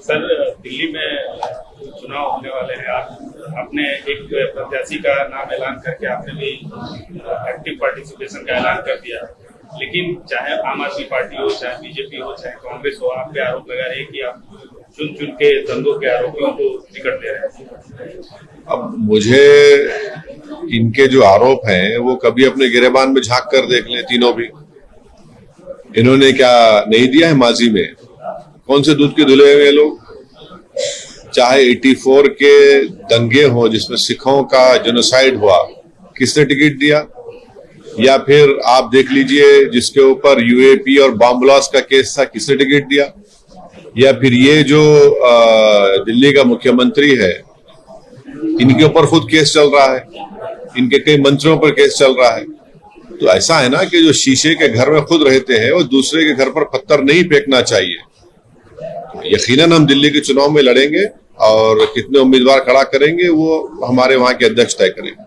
Sir, Delhi में चुनाव होने वाले हैं। आपने एक प्रत्याशी का नाम ऐलान करके आपने भी एक्टिव पार्टिसिपेशन का ऐलान कर दिया, लेकिन चाहे आम आदमी पार्टी हो, चाहे बीजेपी हो, चाहे कांग्रेस हो, आप पे आरोप लगा रहे हैं कि आप चुन चुन के दंगों के आरोपियों को टिकट दे रहे हैं। अब मुझे इनके जो आरोप हैं वो कभी अपने गिरेबान में झांक कर देख लें। तीनों भी इन्होंने क्या नहीं दिया है माजी में? कौन से दूध के धुले हुए लोग? चाहे 84 के दंगे हो जिसमें सिखों का जेनोसाइड हुआ, किसने टिकट दिया? या फिर आप देख लीजिए जिसके ऊपर यूएपी और बॉम्ब ब्लास्ट का केस था, किसने टिकट दिया? या फिर ये जो दिल्ली का मुख्यमंत्री है, इनके ऊपर खुद केस चल रहा है, इनके कई मंत्रियों पर केस चल रहा है। तो ऐसा है ना कि जो शीशे के घर में खुद रहते हैं वो दूसरे के घर पर पत्थर नहीं फेंकना चाहिए। यकीनन हम दिल्ली के चुनाव में लड़ेंगे और कितने उम्मीदवार खड़ा करेंगे वो हमारे वहां के अध्यक्ष तय करेंगे।